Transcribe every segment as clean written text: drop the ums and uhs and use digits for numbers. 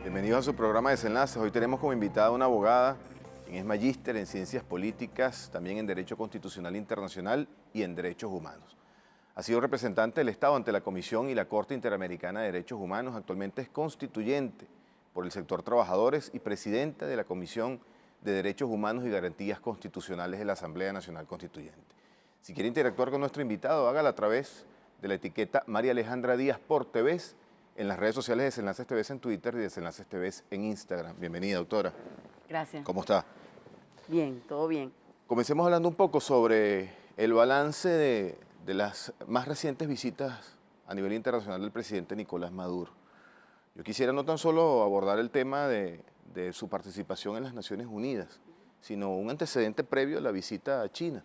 Bienvenidos a su programa Desenlaces. Hoy tenemos como invitada a una abogada, quien es magíster en Ciencias Políticas, también en Derecho Constitucional Internacional y en Derechos Humanos. Ha sido representante del Estado ante la Comisión y la Corte Interamericana de Derechos Humanos. Actualmente es constituyente por el sector trabajadores y presidenta de la Comisión de Derechos Humanos y Garantías Constitucionales de la Asamblea Nacional Constituyente. Si quiere interactuar con nuestro invitado, hágalo a través de la etiqueta María Alejandra Díaz por TVs en las redes sociales de Desenlaces TVs en Twitter y Desenlaces TVs en Instagram. Bienvenida, doctora. Gracias. ¿Cómo está? Bien, todo bien. Comencemos hablando un poco sobre el balance de las más recientes visitas a nivel internacional del presidente Nicolás Maduro. Yo quisiera no tan solo abordar el tema de su participación en las Naciones Unidas, sino un antecedente previo a la visita a China,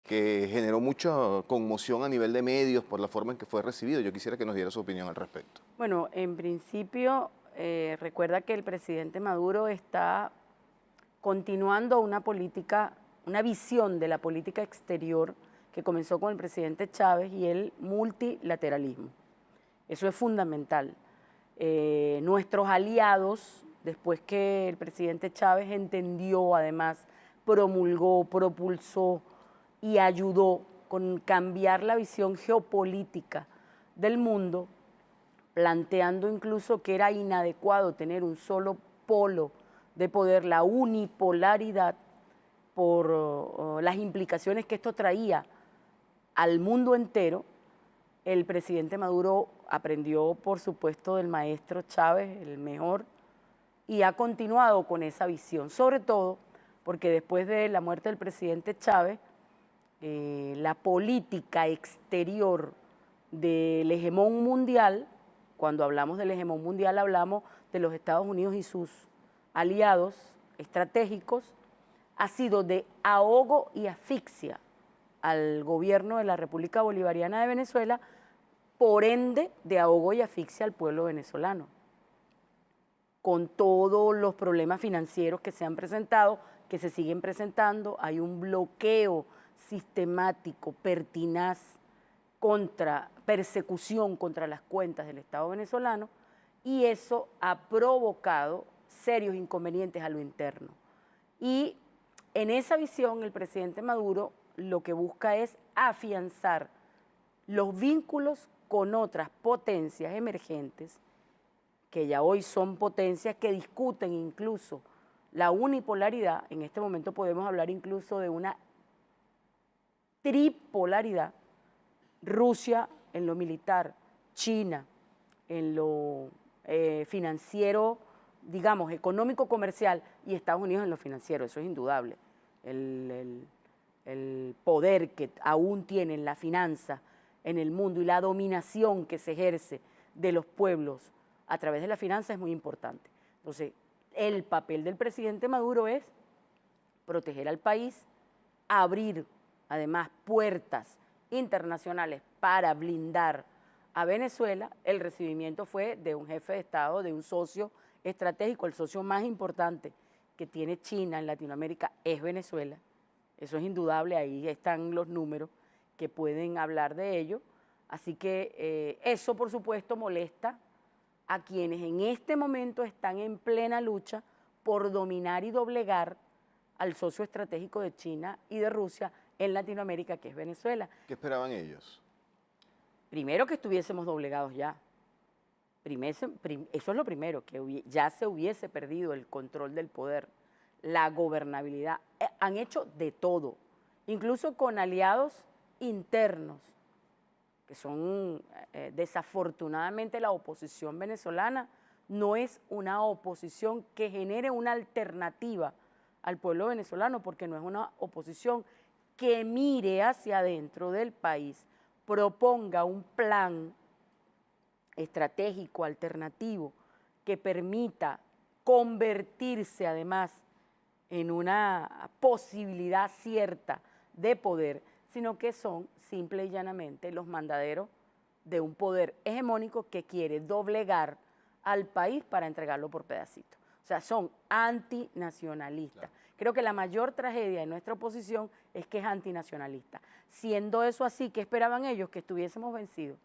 que generó mucha conmoción a nivel de medios por la forma en que fue recibido. Yo quisiera que nos diera su opinión al respecto. Bueno, en principio, recuerda que el presidente Maduro está continuando una política, una visión de la política exterior que comenzó con el presidente Chávez y el multilateralismo. Eso es fundamental. Nuestros aliados, después que el presidente Chávez entendió, además, promulgó, propulsó y ayudó con cambiar la visión geopolítica del mundo, planteando incluso que era inadecuado tener un solo polo de poder, la unipolaridad, por las implicaciones que esto traía al mundo entero. El presidente Maduro aprendió, por supuesto, del maestro Chávez, el mejor, y ha continuado con esa visión, sobre todo porque después de la muerte del presidente Chávez, la política exterior del hegemón mundial, cuando hablamos del hegemón mundial hablamos de los Estados Unidos y sus aliados estratégicos, ha sido de ahogo y asfixia al gobierno de la República Bolivariana de Venezuela, por ende de ahogo y asfixia al pueblo venezolano, con todos los problemas financieros que se han presentado, que se siguen presentando. Hay un bloqueo sistemático, pertinaz, persecución contra las cuentas del Estado venezolano, y eso ha provocado serios inconvenientes a lo interno. Y en esa visión el presidente Maduro lo que busca es afianzar los vínculos con otras potencias emergentes, que ya hoy son potencias que discuten incluso la unipolaridad. En este momento podemos hablar incluso de una tripolaridad: Rusia en lo militar, China en lo financiero, digamos, económico, comercial, y Estados Unidos en lo financiero. Eso es indudable. El poder que aún tienen la finanza en el mundo y la dominación que se ejerce de los pueblos a través de la finanza es muy importante. Entonces, el papel del presidente Maduro es proteger al país, abrir además puertas internacionales para blindar a Venezuela. El recibimiento fue de un jefe de Estado, de un socio estratégico. El socio más importante que tiene China en Latinoamérica es Venezuela. Eso es indudable, ahí están los números que pueden hablar de ello. Así que eso, por supuesto, molesta a quienes en este momento están en plena lucha por dominar y doblegar al socio estratégico de China y de Rusia en Latinoamérica, que es Venezuela. ¿Qué esperaban ellos? Primero, que estuviésemos doblegados ya. Eso es lo primero, que ya se hubiese perdido el control del poder, la gobernabilidad. Han hecho de todo, incluso con aliados internos, que son desafortunadamente la oposición venezolana. No es una oposición que genere una alternativa al pueblo venezolano, porque no es una oposición que mire hacia adentro del país, proponga un plan estratégico alternativo que permita convertirse además en una posibilidad cierta de poder, sino que son simple y llanamente los mandaderos de un poder hegemónico que quiere doblegar al país para entregarlo por pedacitos. O sea, son antinacionalistas. Claro. Creo que la mayor tragedia de nuestra oposición es que es antinacionalista. Siendo eso así, ¿qué esperaban ellos? Que estuviésemos vencidos,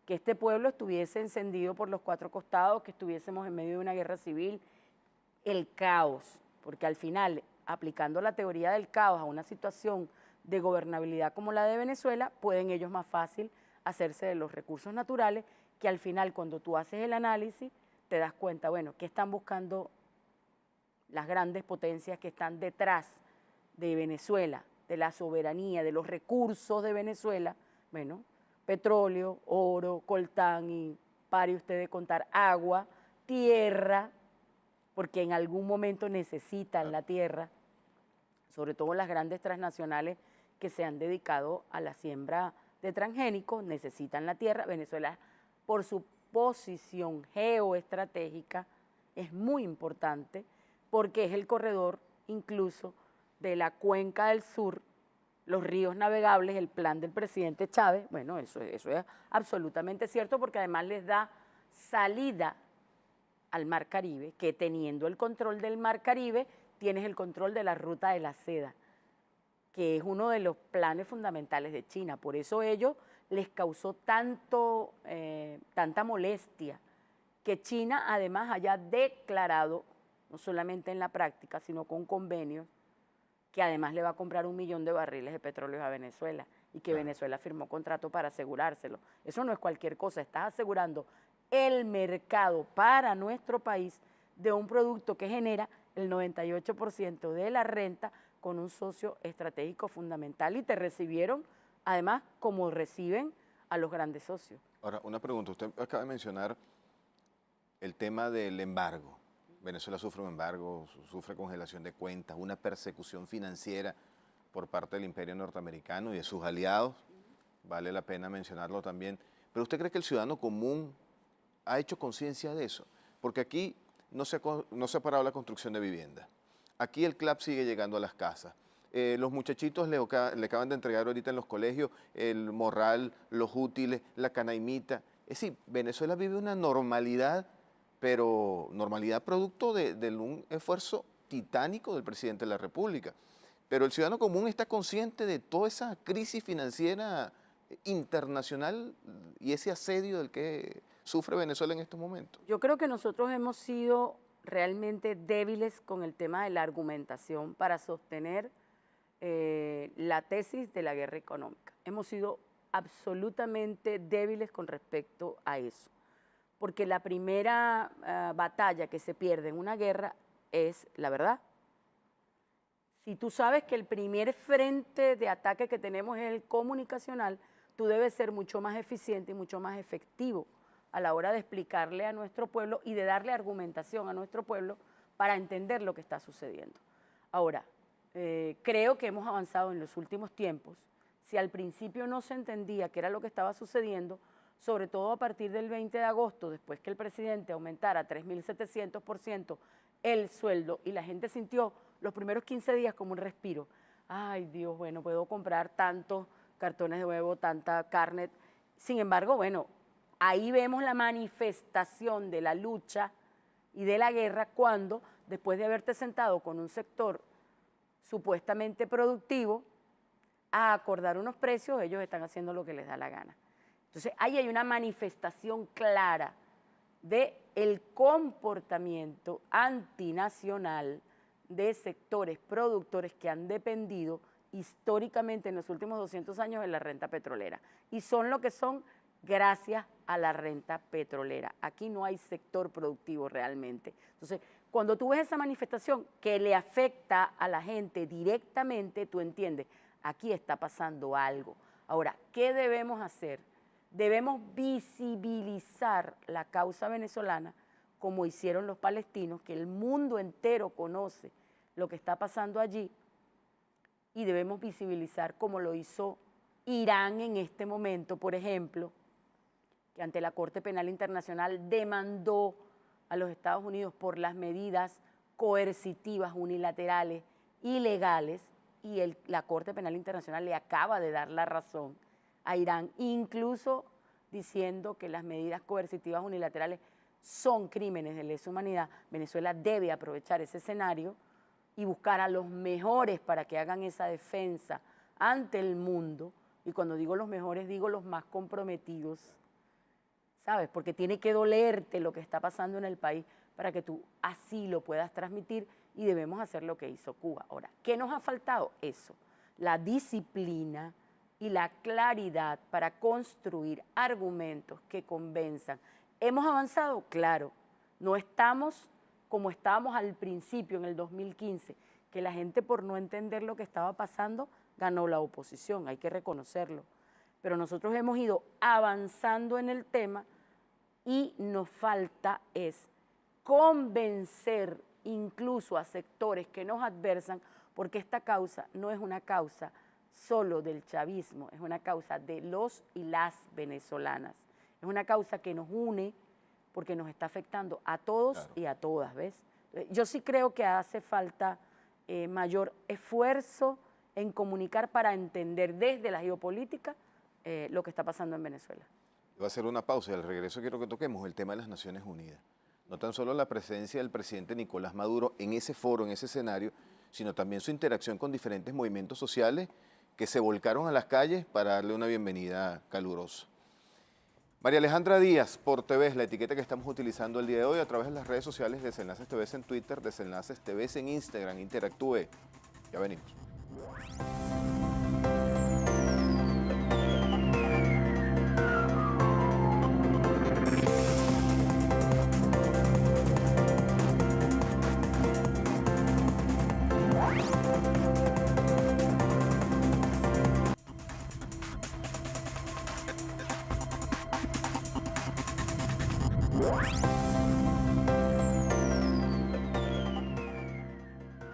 que este pueblo estuviese encendido por los cuatro costados, que estuviésemos en medio de una guerra civil, el caos, porque al final, aplicando la teoría del caos a una situación de gobernabilidad como la de Venezuela, pueden ellos más fácil hacerse de los recursos naturales, que al final cuando tú haces el análisis te das cuenta, bueno, ¿qué están buscando las grandes potencias que están detrás de Venezuela, de la soberanía, de los recursos de Venezuela? Bueno, petróleo, oro, coltán y pare usted de contar agua, tierra, porque en algún momento necesitan la tierra, sobre todo las grandes transnacionales que se han dedicado a la siembra de transgénicos, necesitan la tierra. Venezuela, por su posición geoestratégica, es muy importante porque es el corredor incluso de la cuenca del sur, los ríos navegables, el plan del presidente Chávez. Bueno, eso es absolutamente cierto, porque además les da salida al Mar Caribe, que teniendo el control del Mar Caribe, tienes el control de la ruta de la seda, que es uno de los planes fundamentales de China. Por eso ellos les causó tanta molestia que China además haya declarado, no solamente en la práctica, sino con convenios, que además le va a comprar 1 millón de barriles de petróleo a Venezuela y que Venezuela firmó contrato para asegurárselo. Eso no es cualquier cosa, estás asegurando el mercado para nuestro país de un producto que genera el 98% de la renta con un socio estratégico fundamental, y te recibieron además como reciben a los grandes socios. Ahora, una pregunta. Usted acaba de mencionar el tema del embargo. Venezuela sufre un embargo, sufre congelación de cuentas, una persecución financiera por parte del imperio norteamericano y de sus aliados. Vale la pena mencionarlo también. Pero ¿usted cree que el ciudadano común ha hecho conciencia de eso? Porque aquí no se ha parado la construcción de viviendas. Aquí el CLAP sigue llegando a las casas. Los muchachitos le acaban de entregar ahorita en los colegios el morral, los útiles, la canaimita. Es decir, Venezuela vive una normalidad, pero normalidad producto de un esfuerzo titánico del presidente de la República. Pero el ciudadano común está consciente de toda esa crisis financiera internacional y ese asedio del que sufre Venezuela en estos momentos. Yo creo que nosotros hemos sido realmente débiles con el tema de la argumentación para sostener la tesis de la guerra económica. Hemos sido absolutamente débiles con respecto a eso, porque la primera batalla que se pierde en una guerra es la verdad. Si tú sabes que el primer frente de ataque que tenemos es el comunicacional, tú debes ser mucho más eficiente y mucho más efectivo a la hora de explicarle a nuestro pueblo y de darle argumentación a nuestro pueblo para entender lo que está sucediendo. Ahora, creo que hemos avanzado en los últimos tiempos. Si al principio no se entendía qué era lo que estaba sucediendo, sobre todo a partir del 20 de agosto, después que el presidente aumentara 3.700% el sueldo y la gente sintió los primeros 15 días como un respiro. Ay, Dios, bueno, puedo comprar tantos cartones de huevo, tanta carne. Sin embargo, bueno, ahí vemos la manifestación de la lucha y de la guerra cuando, después de haberte sentado con un sector supuestamente productivo a acordar unos precios, ellos están haciendo lo que les da la gana. Entonces, ahí hay una manifestación clara del comportamiento antinacional de sectores productores que han dependido históricamente en los últimos 200 años de la renta petrolera. Y son lo que son gracias a la renta petrolera. Aquí no hay sector productivo realmente. Entonces, cuando tú ves esa manifestación que le afecta a la gente directamente, tú entiendes, aquí está pasando algo. Ahora, ¿qué debemos hacer? Debemos visibilizar la causa venezolana como hicieron los palestinos, que el mundo entero conoce lo que está pasando allí, y debemos visibilizar como lo hizo Irán en este momento, por ejemplo, que ante la Corte Penal Internacional demandó a los Estados Unidos por las medidas coercitivas, unilaterales, ilegales, y la Corte Penal Internacional le acaba de dar la razón a Irán, incluso diciendo que las medidas coercitivas unilaterales son crímenes de lesa humanidad. Venezuela debe aprovechar ese escenario y buscar a los mejores para que hagan esa defensa ante el mundo, y cuando digo los mejores, digo los más comprometidos ¿sabes? Porque tiene que dolerte lo que está pasando en el país para que tú así lo puedas transmitir y debemos hacer lo que hizo Cuba. Ahora, ¿qué nos ha faltado? Eso, la disciplina y la claridad para construir argumentos que convenzan. ¿Hemos avanzado? Claro. No estamos como estábamos al principio, en el 2015, que la gente por no entender lo que estaba pasando ganó la oposición, hay que reconocerlo. Pero nosotros hemos ido avanzando en el tema y nos falta es convencer incluso a sectores que nos adversan, porque esta causa no es una causa solo del chavismo, es una causa de los y las venezolanas. Es una causa que nos une porque nos está afectando a todos claro. Y a todas, ¿ves? Yo sí creo que hace falta mayor esfuerzo en comunicar para entender desde la geopolítica lo que está pasando en Venezuela. Voy a hacer una pausa y al regreso quiero que toquemos el tema de las Naciones Unidas. No tan solo la presencia del presidente Nicolás Maduro en ese foro, en ese escenario, sino también su interacción con diferentes movimientos sociales que se volcaron a las calles para darle una bienvenida calurosa. María Alejandra Díaz, por TV, es la etiqueta que estamos utilizando el día de hoy a través de las redes sociales Desenlaces TV en Twitter, Desenlaces TV en Instagram. Interactúe. Ya venimos.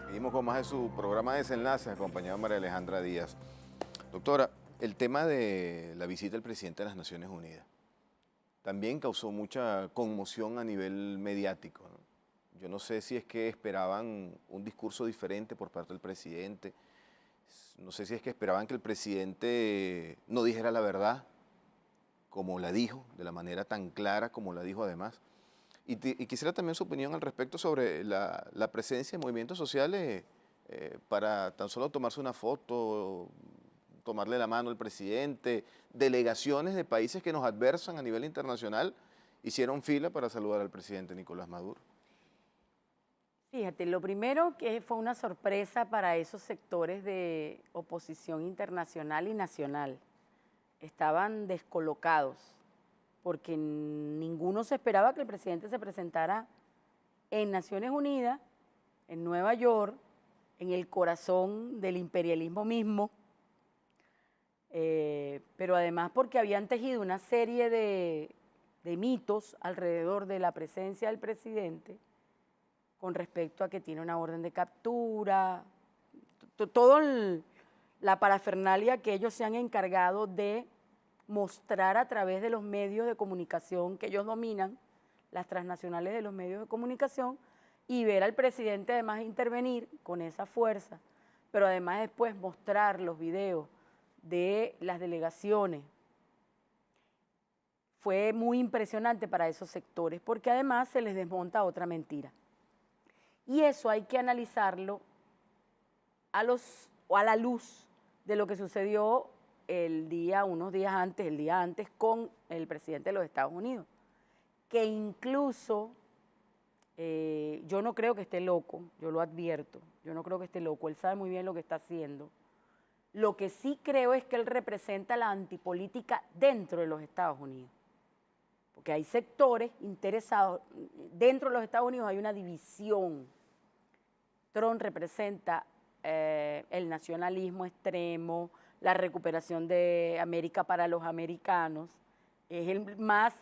Seguimos con más de su programa Desenlaces, acompañado de María Alejandra Díaz. Doctora, el tema de la visita del presidente de las Naciones Unidas también causó mucha conmoción a nivel mediático, ¿no? Yo no sé si es que esperaban un discurso diferente por parte del presidente, no sé si es que esperaban que el presidente no dijera la verdad como la dijo, de la manera tan clara como la dijo además. Y quisiera también su opinión al respecto sobre la presencia de movimientos sociales para tan solo tomarse una foto, tomarle la mano al presidente, delegaciones de países que nos adversan a nivel internacional hicieron fila para saludar al presidente Nicolás Maduro. Fíjate, lo primero que fue una sorpresa para esos sectores de oposición internacional y nacional. Estaban descolocados, porque ninguno se esperaba que el presidente se presentara en Naciones Unidas, en Nueva York, en el corazón del imperialismo mismo, pero además porque habían tejido una serie de mitos alrededor de la presencia del presidente con respecto a que tiene una orden de captura, todo la parafernalia que ellos se han encargado de mostrar a través de los medios de comunicación que ellos dominan, las transnacionales de los medios de comunicación, y ver al presidente además intervenir con esa fuerza, pero además después mostrar los videos de las delegaciones. Fue muy impresionante para esos sectores, porque además se les desmonta otra mentira. Y eso hay que analizarlo a la luz de lo que sucedió el día antes, con el presidente de los Estados Unidos, que incluso yo no creo que esté loco, yo lo advierto, yo no creo que esté loco, él sabe muy bien lo que está haciendo. Lo que sí creo es que él representa la antipolítica dentro de los Estados Unidos, porque hay sectores interesados, dentro de los Estados Unidos hay una división. Trump representa el nacionalismo extremo, la recuperación de América para los americanos, es el más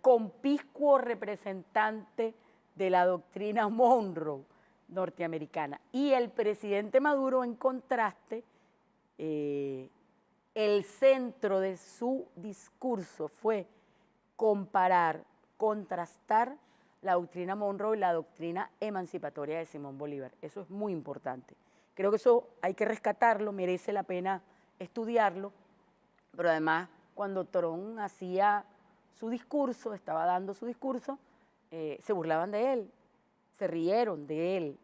conspicuo representante de la doctrina Monroe norteamericana. Y el presidente Maduro, en contraste, el centro de su discurso fue comparar, contrastar la doctrina Monroe y la doctrina emancipatoria de Simón Bolívar. Eso es muy importante. Creo que eso hay que rescatarlo, merece la pena estudiarlo, pero además cuando Trump hacía su discurso, estaba dando su discurso, se burlaban de él, se rieron de él,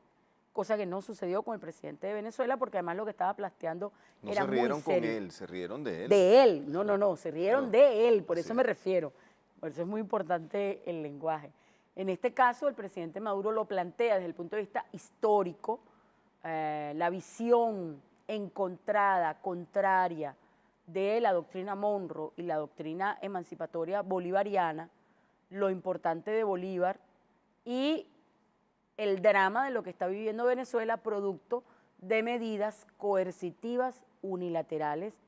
cosa que no sucedió con el presidente de Venezuela, porque además lo que estaba planteando era muy serio. No se rieron con él, se rieron de él. De él, no, se rieron de él, por eso me refiero. Por eso es muy importante el lenguaje. En este caso, el presidente Maduro lo plantea desde el punto de vista histórico, la visión encontrada, contraria de la doctrina Monroe y la doctrina emancipatoria bolivariana, lo importante de Bolívar y el drama de lo que está viviendo Venezuela producto de medidas coercitivas, unilaterales,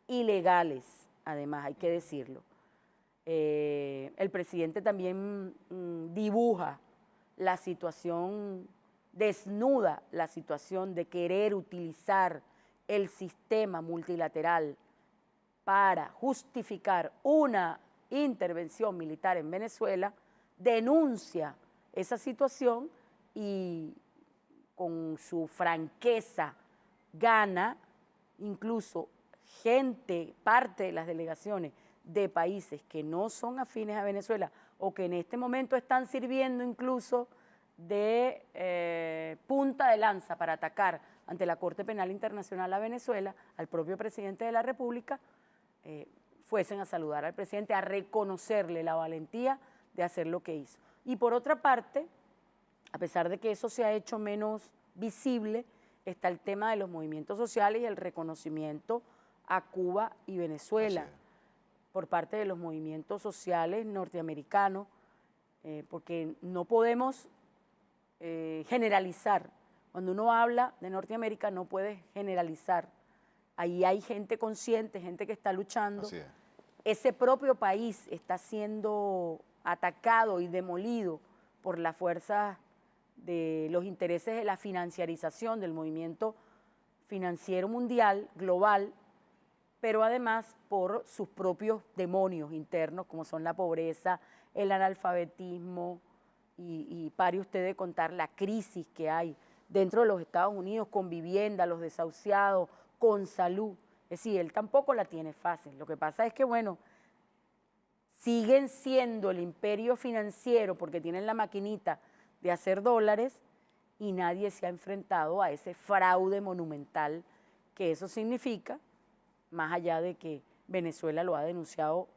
ilegales, además hay que decirlo. El presidente también dibuja la situación, desnuda la situación de querer utilizar el sistema multilateral para justificar una intervención militar en Venezuela, denuncia esa situación y con su franqueza gana incluso gente, parte de las delegaciones de países que no son afines a Venezuela o que en este momento están sirviendo incluso de punta de lanza para atacar ante la Corte Penal Internacional a Venezuela, al propio presidente de la República, fuesen a saludar al presidente, a reconocerle la valentía de hacer lo que hizo. Y por otra parte, a pesar de que eso se ha hecho menos visible, está el tema de los movimientos sociales y el reconocimiento a Cuba y Venezuela por parte de los movimientos sociales norteamericanos, porque no podemos generalizar. Cuando uno habla de Norteamérica no puede generalizar. Ahí hay gente consciente, gente que está luchando. Así es. Ese propio país está siendo atacado y demolido por las fuerzas de los intereses de la financiarización del movimiento financiero mundial, global, pero además por sus propios demonios internos, como son la pobreza, el analfabetismo, y pare usted de contar la crisis que hay dentro de los Estados Unidos con vivienda, los desahuciados, con salud. Es decir, él tampoco la tiene fácil. Lo que pasa es que, bueno, siguen siendo el imperio financiero porque tienen la maquinita de hacer dólares y nadie se ha enfrentado a ese fraude monumental que eso significa, más allá de que Venezuela lo ha denunciado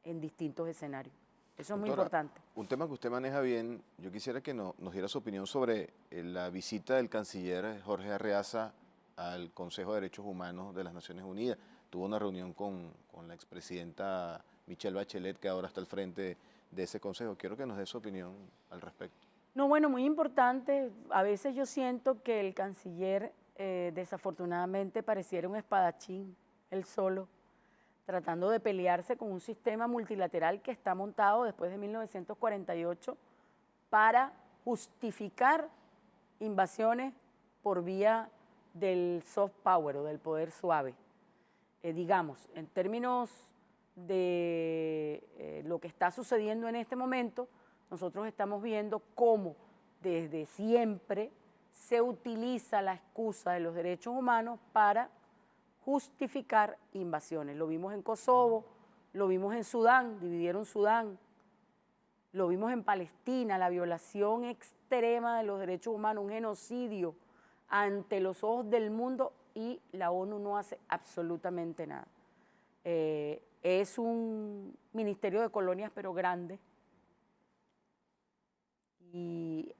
en distintos escenarios. Eso es muy importante. Un tema que usted maneja bien, yo quisiera que nos diera su opinión sobre la visita del canciller Jorge Arreaza al Consejo de Derechos Humanos de las Naciones Unidas. Tuvo una reunión con la expresidenta Michelle Bachelet, que ahora está al frente de ese consejo. Quiero que nos dé su opinión al respecto. No, bueno, muy importante. A veces yo siento que el canciller desafortunadamente pareciera un espadachín, él solo, tratando de pelearse con un sistema multilateral que está montado después de 1948 para justificar invasiones por vía del soft power o del poder suave. Digamos, en términos de lo que está sucediendo en este momento, nosotros estamos viendo cómo desde siempre se utiliza la excusa de los derechos humanos para justificar invasiones. Lo vimos en Kosovo, lo vimos en Sudán, dividieron Sudán, lo vimos en Palestina, la violación extrema de los derechos humanos, un genocidio ante los ojos del mundo y la ONU no hace absolutamente nada. Es un ministerio de colonias pero grande y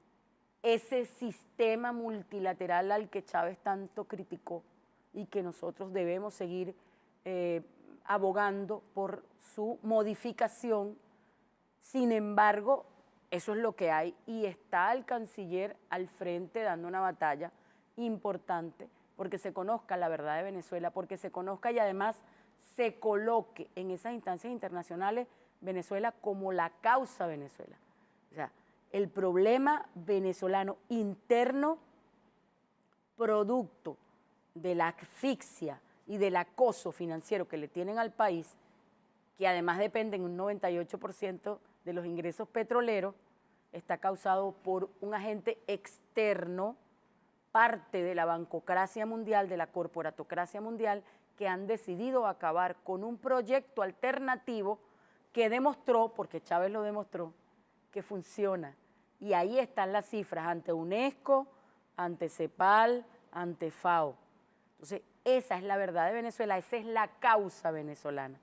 ese sistema multilateral al que Chávez tanto criticó y que nosotros debemos seguir abogando por su modificación. Sin embargo, eso es lo que hay y está el canciller al frente dando una batalla importante porque se conozca la verdad de Venezuela, porque se conozca y además se coloque en esas instancias internacionales Venezuela como la causa Venezuela. O sea, el problema venezolano interno, producto de la asfixia y del acoso financiero que le tienen al país, que además dependen un 98% de los ingresos petroleros, está causado por un agente externo, parte de la bancocracia mundial, de la corporatocracia mundial, que han decidido acabar con un proyecto alternativo que demostró, porque Chávez lo demostró, que funciona. Y ahí están las cifras ante UNESCO, ante CEPAL, ante FAO. Entonces, esa es la verdad de Venezuela, esa es la causa venezolana.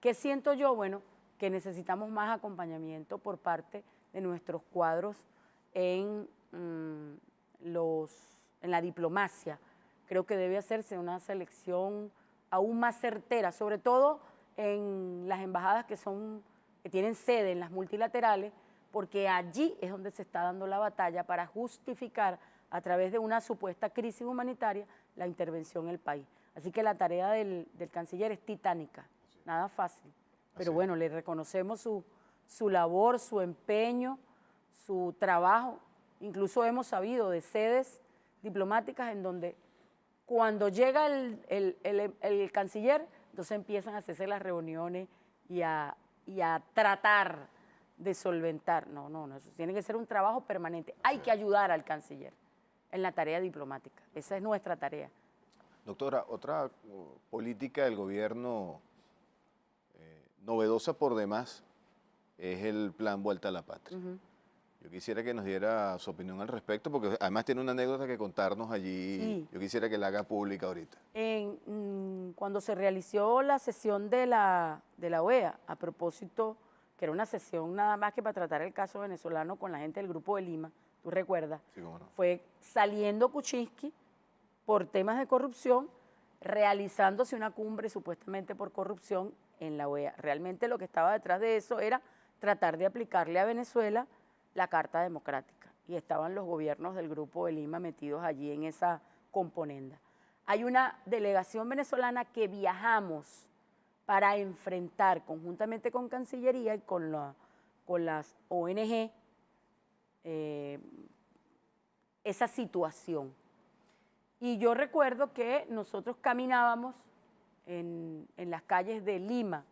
¿Qué siento yo? Bueno, que necesitamos más acompañamiento por parte de nuestros cuadros en, en la diplomacia. Creo que debe hacerse una selección aún más certera, sobre todo en las embajadas que tienen sede en las multilaterales, porque allí es donde se está dando la batalla para justificar a través de una supuesta crisis humanitaria la intervención en el país. Así que la tarea del canciller es titánica, nada fácil. Pero bueno, le reconocemos su labor, su empeño, su trabajo. Incluso hemos sabido de sedes diplomáticas en donde cuando llega el canciller, entonces empiezan a hacerse las reuniones y a tratar de solventar. No, eso tiene que ser un trabajo permanente. Hay que ayudar al canciller en la tarea diplomática. Esa es nuestra tarea. Doctora, otra política del gobierno novedosa por demás es el plan Vuelta a la Patria. Yo quisiera que nos diera su opinión al respecto, porque además tiene una anécdota que contarnos allí. Sí. Yo quisiera que la haga pública ahorita. Cuando se realizó la sesión de la OEA, a propósito, que era una sesión nada más que para tratar el caso venezolano con la gente del Grupo de Lima, tú recuerdas, sí, cómo no. Fue saliendo Kuczynski por temas de corrupción, realizándose una cumbre supuestamente por corrupción en la OEA. Realmente lo que estaba detrás de eso era tratar de aplicarle a Venezuela la Carta Democrática, y estaban los gobiernos del Grupo de Lima metidos allí en esa componenda. Hay una delegación venezolana que viajamos para enfrentar conjuntamente con Cancillería y con las ONG esa situación. Y yo recuerdo que nosotros caminábamos en las calles de Lima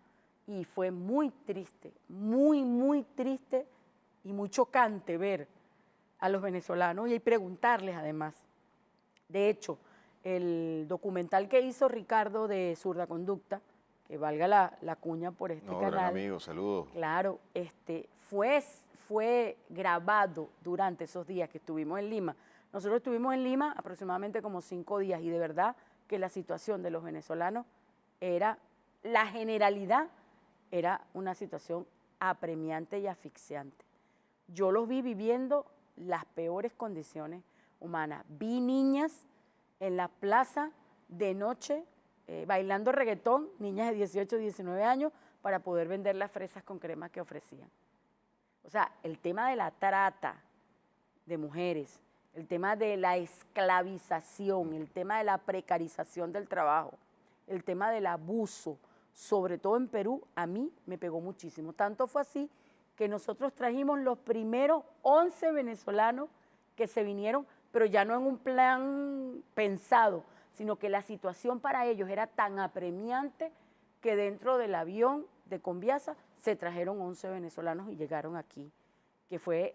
y fue muy triste, muy triste y muy chocante ver a los venezolanos y preguntarles además. De hecho, el documental que hizo Ricardo de Zurda Conducta, que valga la cuña por este canal. Gran amigo, saludos. Claro, fue grabado durante esos días que estuvimos en Lima. Nosotros estuvimos en Lima aproximadamente como 5 días y de verdad que la situación de los venezolanos la generalidad era una situación apremiante y asfixiante. Yo los vi viviendo las peores condiciones humanas. Vi niñas en la plaza de noche bailando reggaetón, niñas de 18, 19 años, para poder vender las fresas con crema que ofrecían. O sea, el tema de la trata de mujeres, el tema de la esclavización, el tema de la precarización del trabajo, el tema del abuso, sobre todo en Perú, a mí me pegó muchísimo. Tanto fue así que nosotros trajimos los primeros 11 venezolanos que se vinieron, pero ya no en un plan pensado, sino que la situación para ellos era tan apremiante que dentro del avión de Conviasa se trajeron 11 venezolanos y llegaron aquí, que fue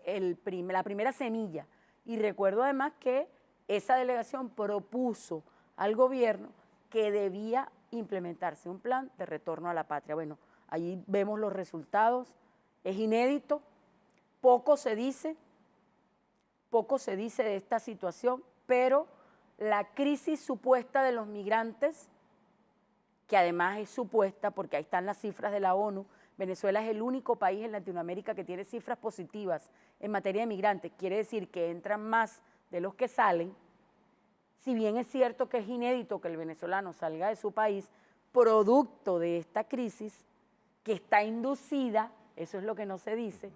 la primera semilla. Y recuerdo además que esa delegación propuso al gobierno que debía implementarse un plan de retorno a la patria. Bueno, allí vemos los resultados. Es inédito, poco se dice de esta situación, pero la crisis supuesta de los migrantes, que además es supuesta porque ahí están las cifras de la ONU, Venezuela es el único país en Latinoamérica que tiene cifras positivas en materia de migrantes, quiere decir que entran más de los que salen. Si bien es cierto que es inédito que el venezolano salga de su país, producto de esta crisis que está inducida, eso es lo que no se dice,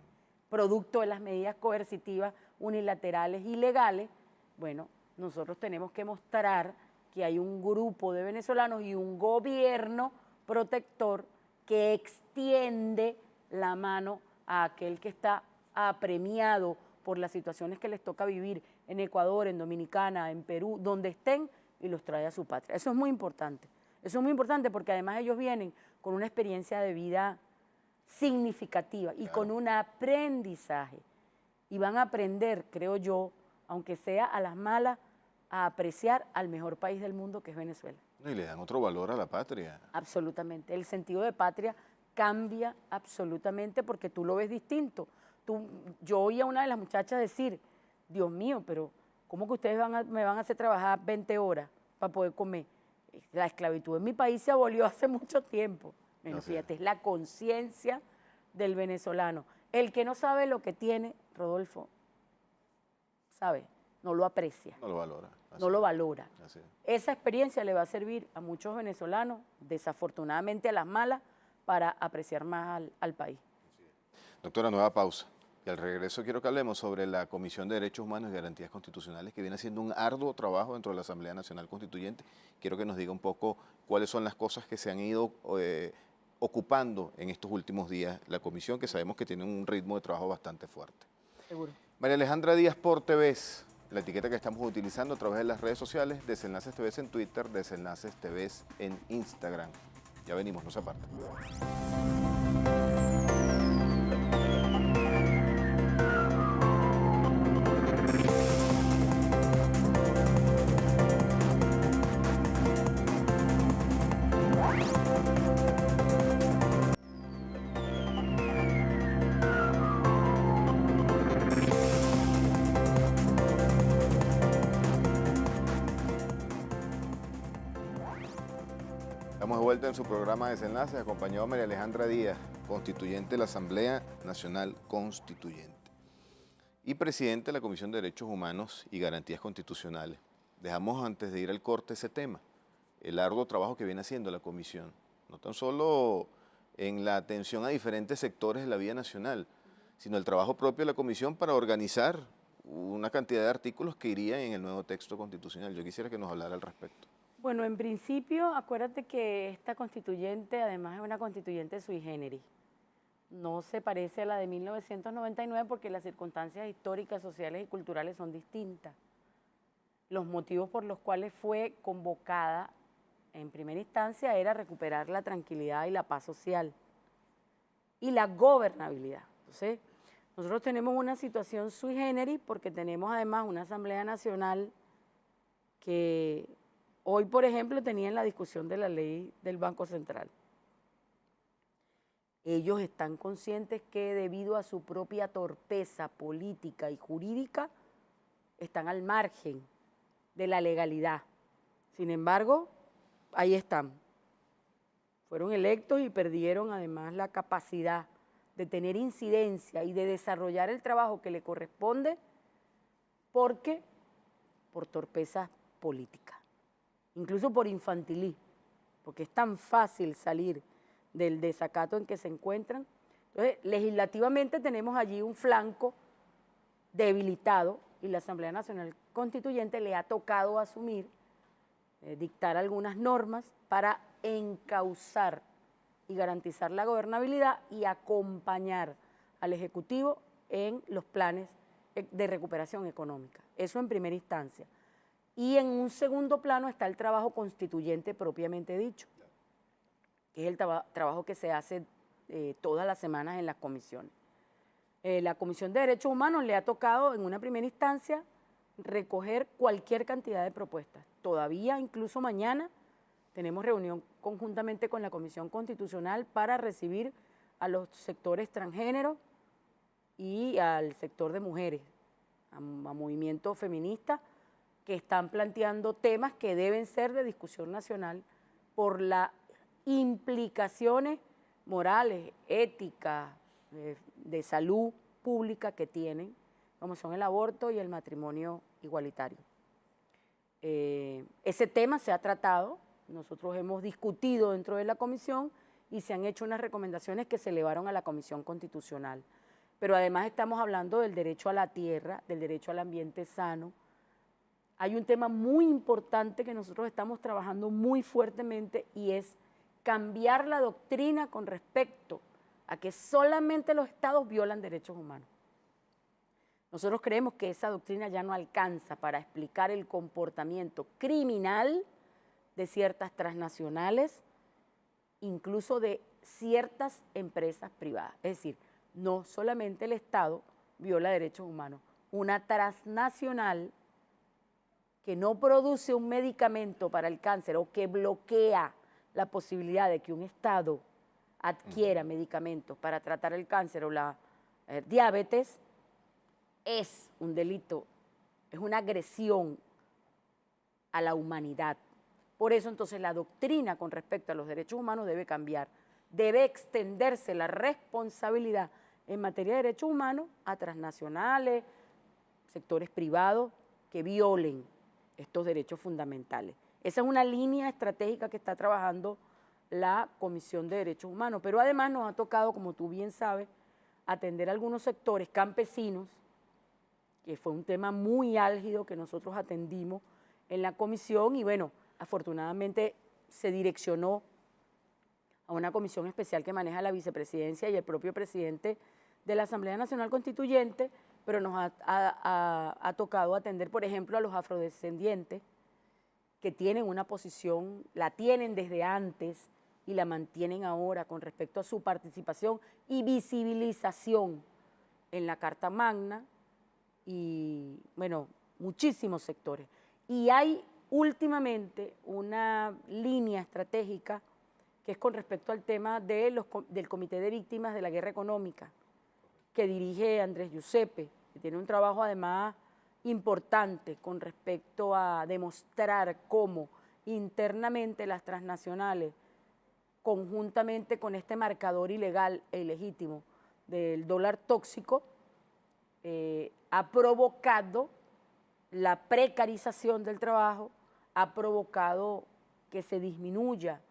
producto de las medidas coercitivas unilaterales ilegales, bueno, nosotros tenemos que mostrar que hay un grupo de venezolanos y un gobierno protector que extiende la mano a aquel que está apremiado por las situaciones que les toca vivir en Ecuador, en Dominicana, en Perú, donde estén, y los trae a su patria. Eso es muy importante. Eso es muy importante porque además ellos vienen con una experiencia de vida significativa y con un aprendizaje. Y van a aprender, creo yo, aunque sea a las malas, a apreciar al mejor país del mundo que es Venezuela. Y le dan otro valor a la patria. Absolutamente. El sentido de patria cambia absolutamente porque tú lo ves distinto. Yo oí a una de las muchachas decir, Dios mío, pero ¿cómo que ustedes me van a hacer trabajar 20 horas para poder comer? La esclavitud en mi país se abolió hace mucho tiempo. Bueno, fíjate, es la conciencia del venezolano. El que no sabe lo que tiene, Rodolfo, ¿sabe? No lo aprecia. No lo valora. No lo valora. Así es. Esa experiencia le va a servir a muchos venezolanos, desafortunadamente a las malas, para apreciar más al país. Doctora, nueva pausa. Y al regreso quiero que hablemos sobre la Comisión de Derechos Humanos y Garantías Constitucionales, que viene haciendo un arduo trabajo dentro de la Asamblea Nacional Constituyente. Quiero que nos diga un poco cuáles son las cosas que se han ido ocupando en estos últimos días la comisión, que sabemos que tiene un ritmo de trabajo bastante fuerte. Seguro. María Alejandra Díaz por TVs, la etiqueta que estamos utilizando a través de las redes sociales, Desenlaces TVs en Twitter, Desenlaces TVs en Instagram. Ya venimos, no se aparten. Estamos de vuelta en su programa Desenlaces, acompañado de María Alejandra Díaz, constituyente de la Asamblea Nacional Constituyente y presidente de la Comisión de Derechos Humanos y Garantías Constitucionales. Dejamos antes de ir al corte ese tema, el arduo trabajo que viene haciendo la comisión, no tan solo en la atención a diferentes sectores de la vida nacional, sino el trabajo propio de la comisión para organizar una cantidad de artículos que irían en el nuevo texto constitucional. Yo quisiera que nos hablara al respecto. Bueno, en principio, acuérdate que esta constituyente, además es una constituyente sui generis. No se parece a la de 1999 porque las circunstancias históricas, sociales y culturales son distintas. Los motivos por los cuales fue convocada en primera instancia era recuperar la tranquilidad y la paz social y la gobernabilidad. Entonces, nosotros tenemos una situación sui generis porque tenemos además una Asamblea Nacional que hoy, por ejemplo, tenían la discusión de la ley del Banco Central. Ellos están conscientes que debido a su propia torpeza política y jurídica, están al margen de la legalidad. Sin embargo, ahí están. Fueron electos y perdieron además la capacidad de tener incidencia y de desarrollar el trabajo que le corresponde por torpeza política. Incluso por infantilismo, porque es tan fácil salir del desacato en que se encuentran. Entonces, legislativamente tenemos allí un flanco debilitado y la Asamblea Nacional Constituyente le ha tocado asumir, dictar algunas normas para encauzar y garantizar la gobernabilidad y acompañar al Ejecutivo en los planes de recuperación económica. Eso en primera instancia. Y en un segundo plano está el trabajo constituyente propiamente dicho, que es el trabajo que se hace todas las semanas en las comisiones. La Comisión de Derechos Humanos le ha tocado en una primera instancia recoger cualquier cantidad de propuestas. Todavía, incluso mañana, tenemos reunión conjuntamente con la Comisión Constitucional para recibir a los sectores transgénero y al sector de mujeres, a movimientos feministas, que están planteando temas que deben ser de discusión nacional por las implicaciones morales, éticas, de salud pública que tienen, como son el aborto y el matrimonio igualitario. Ese tema se ha tratado, nosotros hemos discutido dentro de la comisión y se han hecho unas recomendaciones que se elevaron a la Comisión Constitucional. Pero además estamos hablando del derecho a la tierra, del derecho al ambiente sano. Hay un tema muy importante que nosotros estamos trabajando muy fuertemente y es cambiar la doctrina con respecto a que solamente los estados violan derechos humanos. Nosotros creemos que esa doctrina ya no alcanza para explicar el comportamiento criminal de ciertas transnacionales, incluso de ciertas empresas privadas. Es decir, no solamente el Estado viola derechos humanos, una transnacional que no produce un medicamento para el cáncer o que bloquea la posibilidad de que un Estado adquiera medicamentos para tratar el cáncer o la diabetes, es un delito, es una agresión a la humanidad. Por eso entonces la doctrina con respecto a los derechos humanos debe cambiar. debe extenderse la responsabilidad en materia de derechos humanos a transnacionales, sectores privados que violen estos derechos fundamentales. Esa es una línea estratégica que está trabajando la Comisión de Derechos Humanos, pero además nos ha tocado, como tú bien sabes, atender a algunos sectores campesinos, que fue un tema muy álgido que nosotros atendimos en la comisión y bueno, afortunadamente se direccionó a una comisión especial que maneja la vicepresidencia y el propio presidente de la Asamblea Nacional Constituyente, pero nos ha tocado atender, por ejemplo, a los afrodescendientes que tienen una posición, la tienen desde antes y la mantienen ahora con respecto a su participación y visibilización en la Carta Magna y, bueno, muchísimos sectores. Y hay últimamente una línea estratégica que es con respecto al tema del Comité de Víctimas de la Guerra Económica, que dirige Andrés Giuseppe, que tiene un trabajo además importante con respecto a demostrar cómo internamente las transnacionales, conjuntamente con este marcador ilegal e ilegítimo del dólar tóxico, ha provocado la precarización del trabajo, ha provocado que se disminuya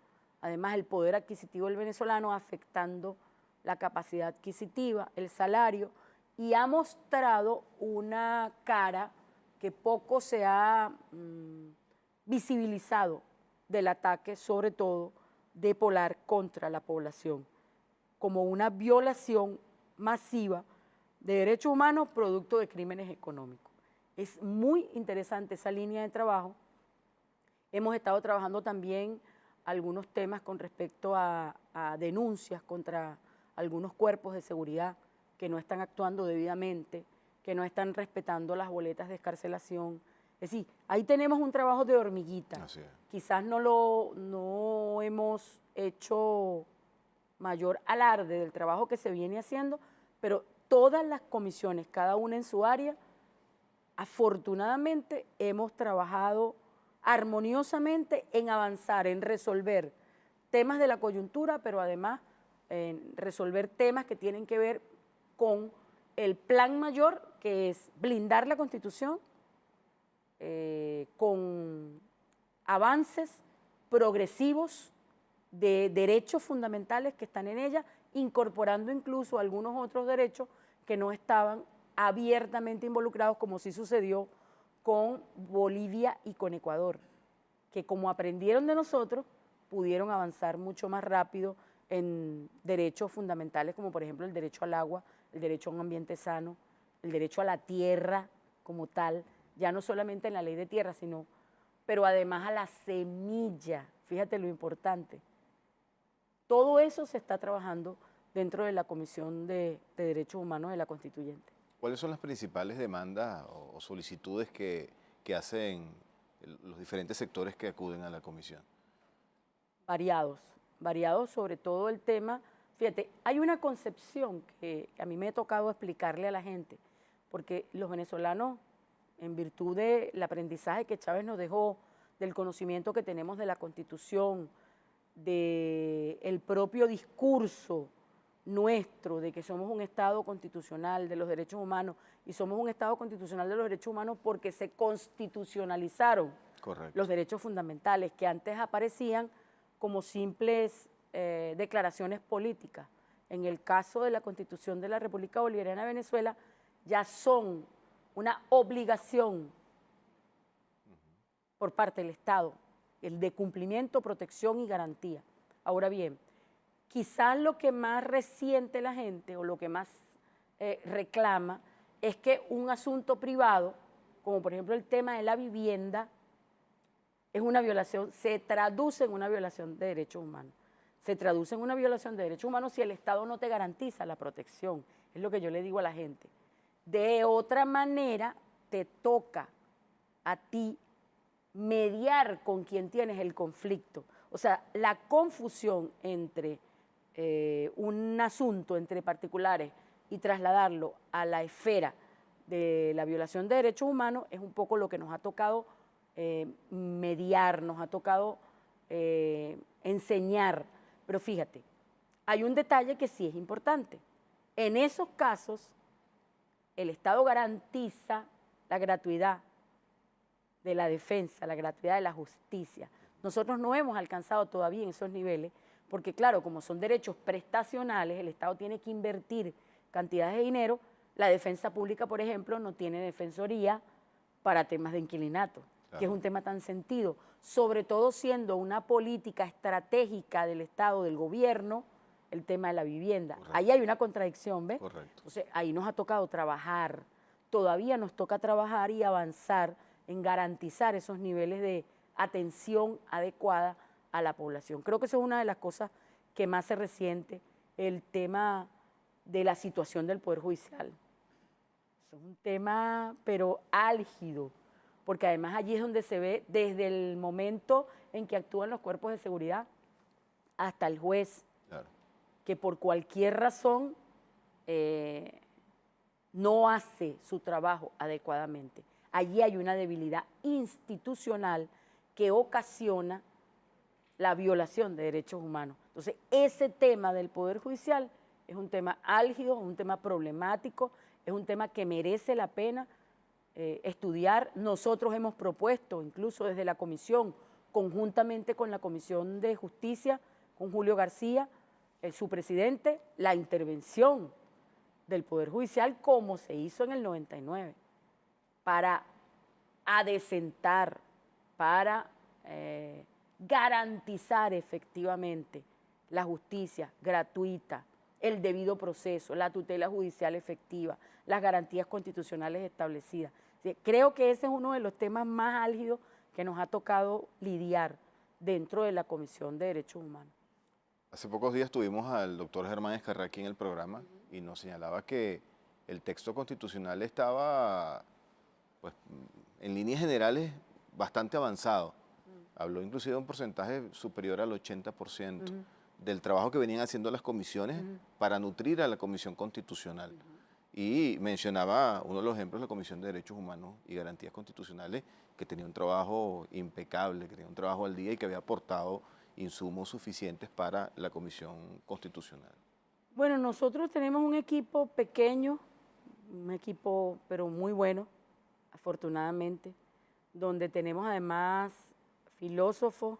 además el poder adquisitivo del venezolano, afectando la capacidad adquisitiva, el salario, y ha mostrado una cara que poco se ha visibilizado del ataque, sobre todo bipolar, contra la población, como una violación masiva de derechos humanos producto de crímenes económicos. Es muy interesante esa línea de trabajo. Hemos estado trabajando también algunos temas con respecto a denuncias contra algunos cuerpos de seguridad que no están actuando debidamente, que no están respetando las boletas de excarcelación. Es decir, ahí tenemos un trabajo de hormiguita. Así es. Quizás no hemos hecho mayor alarde del trabajo que se viene haciendo, pero todas las comisiones, cada una en su área, afortunadamente hemos trabajado armoniosamente en avanzar, en resolver temas de la coyuntura, pero además en resolver temas que tienen que ver con el plan mayor, que es blindar la Constitución con avances progresivos de derechos fundamentales que están en ella, incorporando incluso algunos otros derechos que no estaban abiertamente involucrados, como sí sucedió con Bolivia y con Ecuador, que como aprendieron de nosotros, pudieron avanzar mucho más rápido en derechos fundamentales, como por ejemplo el derecho al agua, el derecho a un ambiente sano, el derecho a la tierra como tal, ya no solamente en la ley de tierra, pero además a la semilla, fíjate lo importante. Todo eso se está trabajando dentro de la Comisión de Derechos Humanos de la Constituyente. ¿Cuáles son las principales demandas o solicitudes que hacen los diferentes sectores que acuden a la comisión? Variados sobre todo el tema. Fíjate, hay una concepción que a mí me ha tocado explicarle a la gente, porque los venezolanos, en virtud del aprendizaje que Chávez nos dejó, del conocimiento que tenemos de la Constitución, del propio discurso nuestro de que somos un Estado constitucional de los derechos humanos y somos un Estado constitucional de los derechos humanos porque se constitucionalizaron los derechos fundamentales que antes aparecían como simples declaraciones políticas. En el caso de la Constitución de la República Bolivariana de Venezuela ya son una obligación por parte del Estado, el de cumplimiento, protección y garantía. Ahora bien, quizás lo que más resiente la gente o lo que más reclama es que un asunto privado, como por ejemplo el tema de la vivienda, es una violación, se traduce en una violación de derechos humanos. Se traduce en una violación de derechos humanos si el Estado no te garantiza la protección. Es lo que yo le digo a la gente. De otra manera, te toca a ti mediar con quien tienes el conflicto. O sea, la confusión entre un asunto entre particulares y trasladarlo a la esfera de la violación de derechos humanos es un poco lo que nos ha tocado mediar, nos ha tocado enseñar. Pero fíjate, hay un detalle que sí es importante. En esos casos, el Estado garantiza la gratuidad de la defensa, la gratuidad de la justicia. Nosotros no hemos alcanzado todavía en esos niveles, porque claro, como son derechos prestacionales, el Estado tiene que invertir cantidades de dinero. La defensa pública, por ejemplo, no tiene defensoría para temas de inquilinato, claro, que es un tema tan sentido, sobre todo siendo una política estratégica del Estado, del gobierno, el tema de la vivienda. Correcto. Ahí hay una contradicción, ¿ves? Correcto. Entonces, ahí nos ha tocado trabajar, todavía nos toca trabajar y avanzar en garantizar esos niveles de atención adecuada a la población. Creo que eso es una de las cosas que más se resiente, el tema de la situación del Poder Judicial. Es un tema, pero álgido, porque además allí es donde se ve desde el momento en que actúan los cuerpos de seguridad hasta el juez, claro, que por cualquier razón no hace su trabajo adecuadamente. Allí hay una debilidad institucional que ocasiona la violación de derechos humanos. Entonces, ese tema del Poder Judicial es un tema álgido, un tema problemático, es un tema que merece la pena estudiar. Nosotros hemos propuesto, incluso desde la comisión, conjuntamente con la Comisión de Justicia, con Julio García, su presidente, la intervención del Poder Judicial como se hizo en el 99, para adecentar, para garantizar efectivamente la justicia gratuita, el debido proceso, la tutela judicial efectiva, las garantías constitucionales establecidas. Creo que ese es uno de los temas más álgidos que nos ha tocado lidiar dentro de la Comisión de Derechos Humanos. Hace pocos días tuvimos al doctor Germán Escarrá aquí en el programa y nos señalaba que el texto constitucional estaba, pues, en líneas generales, bastante avanzado. Habló inclusive de un porcentaje superior al 80% del trabajo que venían haciendo las comisiones para nutrir a la Comisión Constitucional. Y mencionaba uno de los ejemplos de la Comisión de Derechos Humanos y Garantías Constitucionales, que tenía un trabajo impecable, que tenía un trabajo al día y que había aportado insumos suficientes para la Comisión Constitucional. Bueno, nosotros tenemos un equipo pequeño, un equipo pero muy bueno, afortunadamente, donde tenemos además filósofos,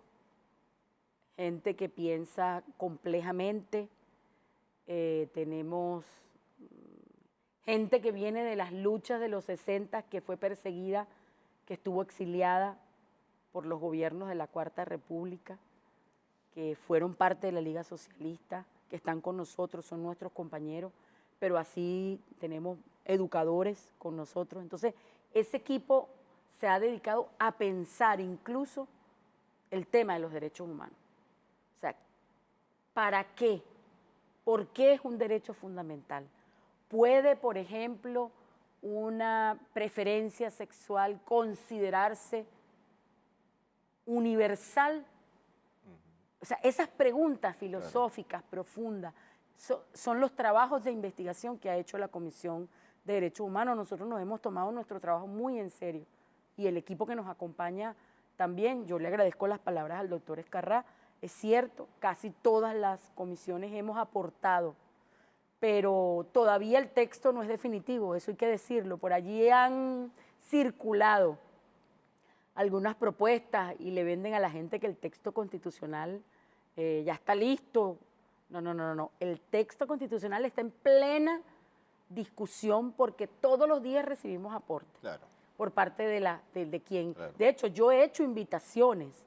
gente que piensa complejamente, tenemos gente que viene de las luchas de los 60, que fue perseguida, que estuvo exiliada por los gobiernos de la Cuarta República, que fueron parte de la Liga Socialista, que están con nosotros, son nuestros compañeros, pero así tenemos educadores con nosotros. Entonces, ese equipo se ha dedicado a pensar incluso el tema de los derechos humanos. O sea, ¿para qué? ¿Por qué es un derecho fundamental? ¿Puede, por ejemplo, una preferencia sexual considerarse universal? O sea, esas preguntas filosóficas, claro, profundas, son los trabajos de investigación que ha hecho la Comisión de Derechos Humanos. Nosotros nos hemos tomado nuestro trabajo muy en serio y el equipo que nos acompaña también. Yo le agradezco las palabras al doctor Escarrá. Es cierto, casi todas las comisiones hemos aportado, pero todavía el texto no es definitivo, eso hay que decirlo. Por allí han circulado algunas propuestas y le venden a la gente que el texto constitucional ya está listo. No. El texto constitucional está en plena discusión porque todos los días recibimos aportes, claro, por parte de quien. Claro. De hecho, yo he hecho invitaciones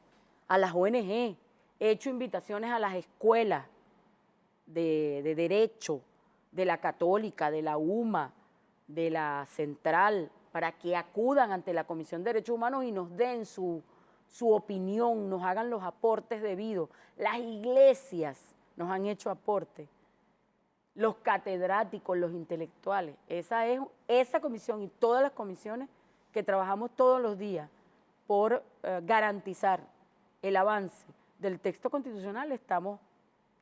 a las ONG, he hecho invitaciones a las escuelas de Derecho, de la Católica, de la UMA, de la Central, para que acudan ante la Comisión de Derechos Humanos y nos den su opinión, nos hagan los aportes debidos. Las iglesias nos han hecho aportes, los catedráticos, los intelectuales. Esa comisión y todas las comisiones que trabajamos todos los días por garantizar el avance del texto constitucional, estamos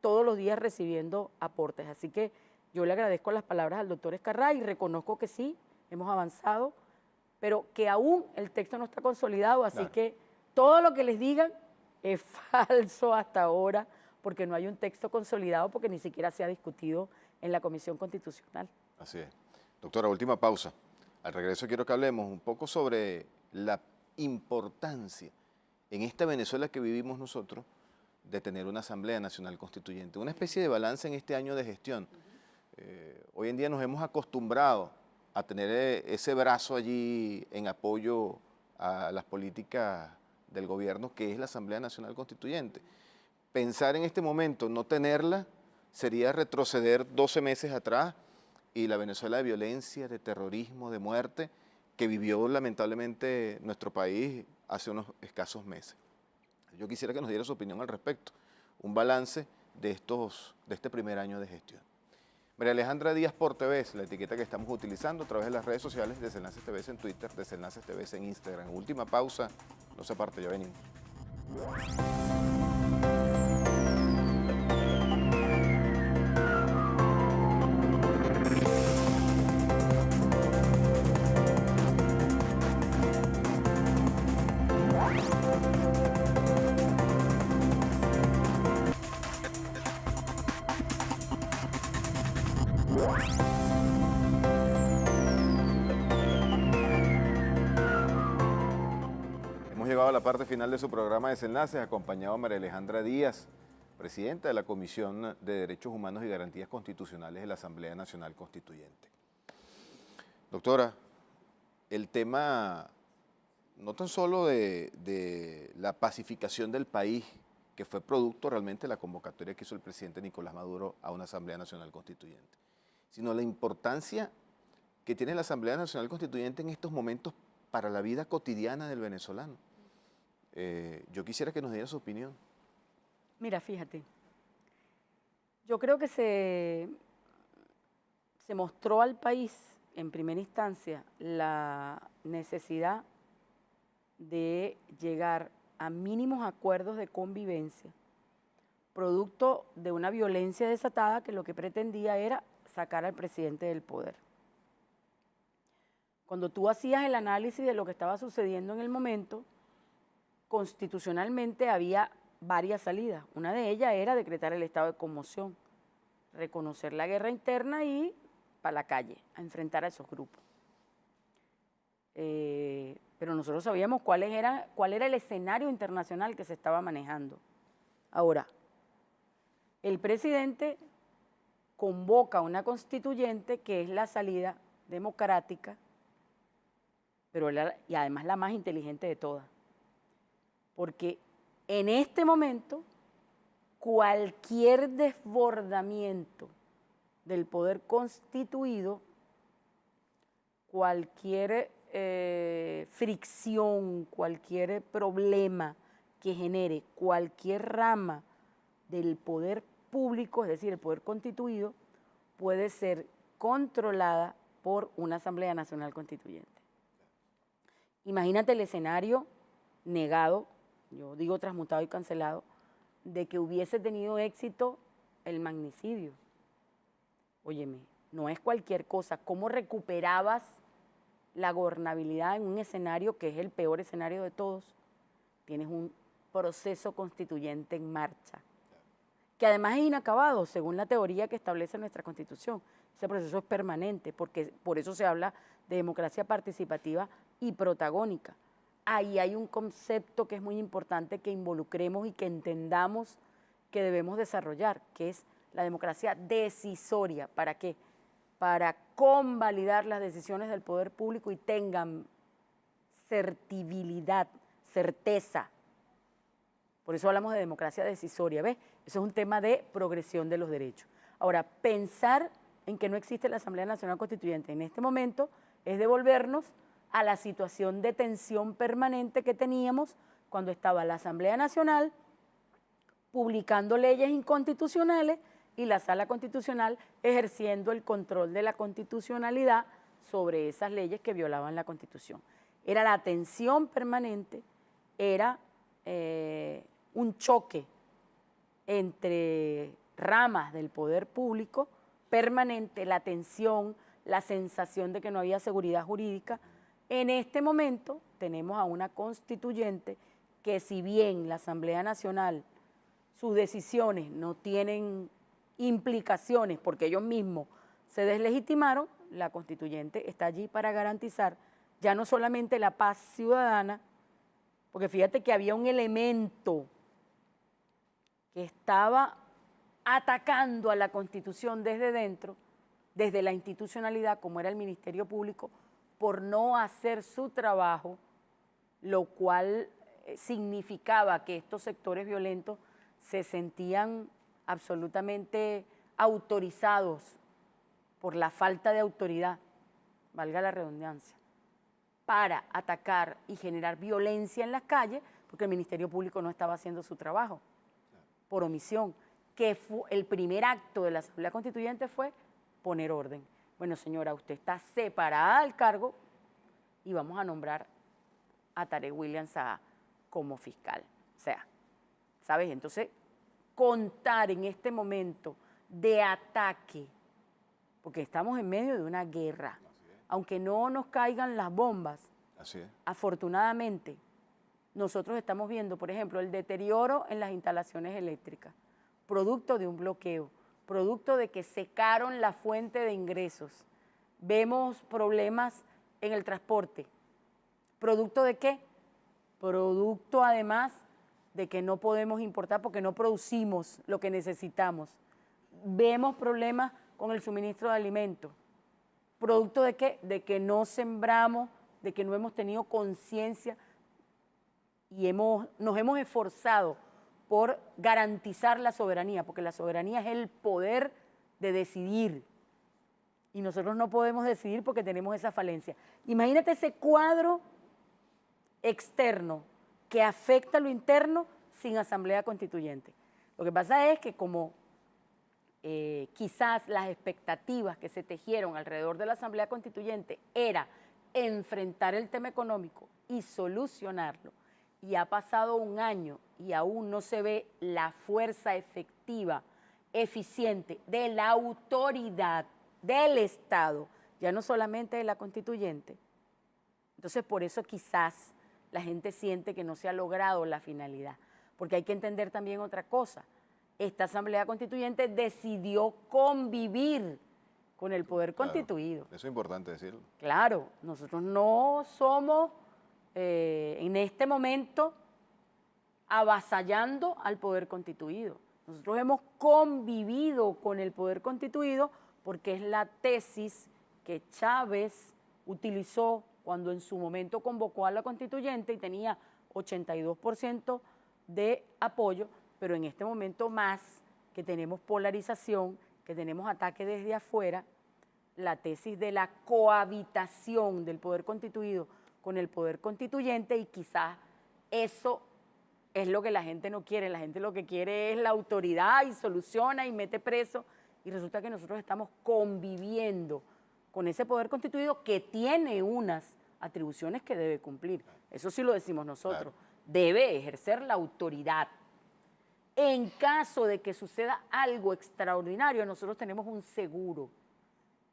todos los días recibiendo aportes. Así que yo le agradezco las palabras al doctor Escarrá y reconozco que sí, hemos avanzado, pero que aún el texto no está consolidado, así claro, que todo lo que les digan es falso hasta ahora, porque no hay un texto consolidado, porque ni siquiera se ha discutido en la Comisión Constitucional. Así es. Doctora, última pausa. Al regreso quiero que hablemos un poco sobre la importancia en esta Venezuela que vivimos nosotros de tener una Asamblea Nacional Constituyente, una especie de balance en este año de gestión. Hoy en día nos hemos acostumbrado a tener ese brazo allí en apoyo a las políticas del gobierno, que es la Asamblea Nacional Constituyente. Pensar en este momento no tenerla sería retroceder 12 meses atrás y la Venezuela de violencia, de terrorismo, de muerte que vivió lamentablemente nuestro país hace unos escasos meses. Yo quisiera que nos diera su opinión al respecto, un balance de este primer año de gestión. María Alejandra Díaz por TV es la etiqueta que estamos utilizando a través de las redes sociales, Desenlaces TV en Twitter, Desenlaces TV en Instagram. Última pausa, no se aparte, ya venimos. Hemos llegado a la parte final de su programa Desenlaces, acompañado a María Alejandra Díaz, presidenta de la Comisión de Derechos Humanos y Garantías Constitucionales de la Asamblea Nacional Constituyente. Doctora, el tema no tan solo de la pacificación del país, que fue producto realmente de la convocatoria que hizo el presidente Nicolás Maduro a una Asamblea Nacional Constituyente, sino la importancia que tiene la Asamblea Nacional Constituyente en estos momentos para la vida cotidiana del venezolano. Yo quisiera que nos diera su opinión. Mira, fíjate, yo creo que se mostró al país en primera instancia la necesidad de llegar a mínimos acuerdos de convivencia, producto de una violencia desatada que lo que pretendía era sacar al presidente del poder. Cuando tú hacías el análisis de lo que estaba sucediendo en el momento, constitucionalmente había varias salidas. Una de ellas era decretar el estado de conmoción, reconocer la guerra interna y para la calle, a enfrentar a esos grupos. Pero nosotros sabíamos cuál era el escenario internacional que se estaba manejando. Ahora, el presidente convoca una constituyente que es la salida democrática, y además la más inteligente de todas. Porque en este momento, cualquier desbordamiento del poder constituido, cualquier fricción, cualquier problema que genere cualquier rama del poder público, es decir, el poder constituido, puede ser controlada por una Asamblea Nacional Constituyente. Imagínate el escenario negado, yo digo transmutado y cancelado, de que hubiese tenido éxito el magnicidio. Óyeme, no es cualquier cosa. ¿Cómo recuperabas la gobernabilidad en un escenario que es el peor escenario de todos? Tienes un proceso constituyente en marcha, que además es inacabado, según la teoría que establece nuestra Constitución. Ese proceso es permanente, porque por eso se habla de democracia participativa y protagónica. Ahí hay un concepto que es muy importante que involucremos y que entendamos que debemos desarrollar, que es la democracia decisoria. ¿Para qué? Para convalidar las decisiones del poder público y tengan certibilidad, certeza. Por eso hablamos de democracia decisoria, ¿ves? Eso es un tema de progresión de los derechos. Ahora, pensar en que no existe la Asamblea Nacional Constituyente en este momento es devolvernos a la situación de tensión permanente que teníamos cuando estaba la Asamblea Nacional publicando leyes inconstitucionales y la Sala Constitucional ejerciendo el control de la constitucionalidad sobre esas leyes que violaban la Constitución. Era la tensión permanente, era un choque entre ramas del poder público permanente, la tensión, la sensación de que no había seguridad jurídica. En este momento tenemos a una constituyente que, si bien la Asamblea Nacional sus decisiones no tienen implicaciones porque ellos mismos se deslegitimaron, la constituyente está allí para garantizar ya no solamente la paz ciudadana, porque fíjate que había un elemento que estaba atacando a la Constitución desde dentro, desde la institucionalidad, como era el Ministerio Público, por no hacer su trabajo, lo cual significaba que estos sectores violentos se sentían absolutamente autorizados por la falta de autoridad, valga la redundancia, para atacar y generar violencia en las calles, porque el Ministerio Público no estaba haciendo su trabajo, por omisión, que fue el primer acto de la Asamblea Constituyente fue poner orden. Bueno, señora, usted está separada del cargo y vamos a nombrar a Tarek William Saá como fiscal. O sea, ¿sabes? Entonces, contar en este momento de ataque, porque estamos en medio de una guerra, aunque no nos caigan las bombas, afortunadamente, nosotros estamos viendo, por ejemplo, el deterioro en las instalaciones eléctricas, producto de un bloqueo, producto de que secaron la fuente de ingresos. Vemos problemas en el transporte. ¿Producto de qué? Producto, además, de que no podemos importar porque no producimos lo que necesitamos. Vemos problemas con el suministro de alimentos. ¿Producto de qué? De que no sembramos, de que no hemos tenido conciencia y nos hemos esforzado por garantizar la soberanía, porque la soberanía es el poder de decidir. Y nosotros no podemos decidir porque tenemos esa falencia. Imagínate ese cuadro externo que afecta a lo interno sin asamblea constituyente. Lo que pasa es que como quizás las expectativas que se tejieron alrededor de la asamblea constituyente era enfrentar el tema económico y solucionarlo, y ha pasado un año y aún no se ve la fuerza efectiva, eficiente de la autoridad del Estado, ya no solamente de la constituyente. Entonces, por eso quizás la gente siente que no se ha logrado la finalidad, porque hay que entender también otra cosa. Esta Asamblea Constituyente decidió convivir con el poder constituido. Eso es importante decirlo. Claro, nosotros no somos en este momento avasallando al poder constituido. Nosotros hemos convivido con el poder constituido porque es la tesis que Chávez utilizó cuando en su momento convocó a la constituyente y tenía 82% de apoyo, pero en este momento más que tenemos polarización, que tenemos ataque desde afuera, la tesis de la cohabitación del poder constituido con el poder constituyente, y quizás eso es lo que la gente no quiere. La gente lo que quiere es la autoridad y soluciona y mete preso, y resulta que nosotros estamos conviviendo con ese poder constituido que tiene unas atribuciones que debe cumplir. Eso sí lo decimos nosotros. Claro. Debe ejercer la autoridad. En caso de que suceda algo extraordinario, nosotros tenemos un seguro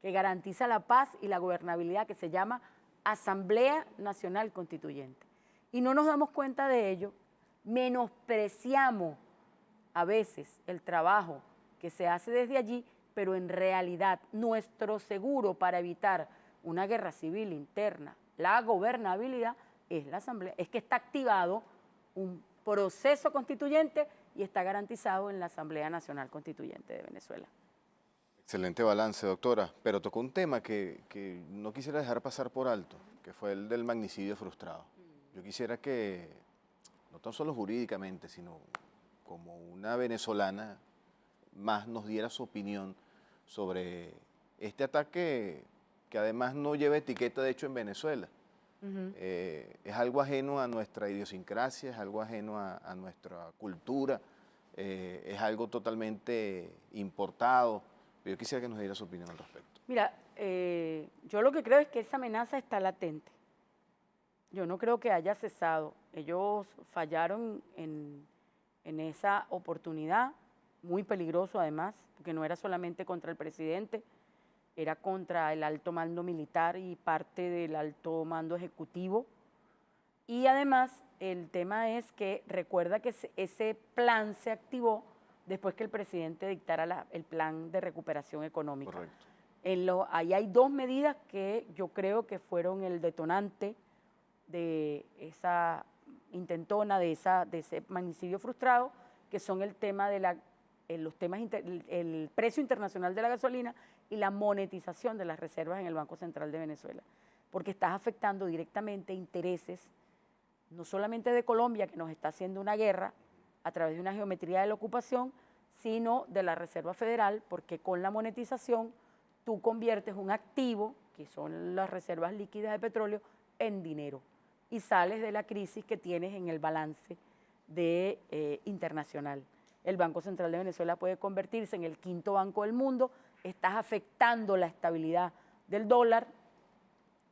que garantiza la paz y la gobernabilidad, que se llama Asamblea Nacional Constituyente. Y no nos damos cuenta de ello, menospreciamos a veces el trabajo que se hace desde allí, pero en realidad nuestro seguro para evitar una guerra civil interna, la gobernabilidad, es la Asamblea. Es que está activado un proceso constituyente y está garantizado en la Asamblea Nacional Constituyente de Venezuela. Excelente balance, doctora, pero tocó un tema que no quisiera dejar pasar por alto, que fue el del magnicidio frustrado. Yo quisiera que, no tan solo jurídicamente, sino como una venezolana, más nos diera su opinión sobre este ataque que además no lleva etiqueta de hecho en Venezuela. Es algo ajeno a nuestra idiosincrasia, es algo ajeno a nuestra cultura, es algo totalmente importado. Yo quisiera que nos diera su opinión al respecto. Mira, yo lo que creo es que esa amenaza está latente. Yo no creo que haya cesado. Ellos fallaron en esa oportunidad, muy peligroso además, porque no era solamente contra el presidente, era contra el alto mando militar y parte del alto mando ejecutivo. Y además el tema es que recuerda que ese plan se activó después que el presidente dictara el plan de recuperación económica. Correcto. Ahí hay dos medidas que yo creo que fueron el detonante de esa intentona, de ese magnicidio frustrado, que son el tema de el precio internacional de la gasolina y la monetización de las reservas en el Banco Central de Venezuela, porque estás afectando directamente intereses, no solamente de Colombia, que nos está haciendo una guerra a través de una geometría de la ocupación, sino de la Reserva Federal, porque con la monetización tú conviertes un activo, que son las reservas líquidas de petróleo, en dinero y sales de la crisis que tienes en el balance internacional. El Banco Central de Venezuela puede convertirse en el quinto banco del mundo, estás afectando la estabilidad del dólar,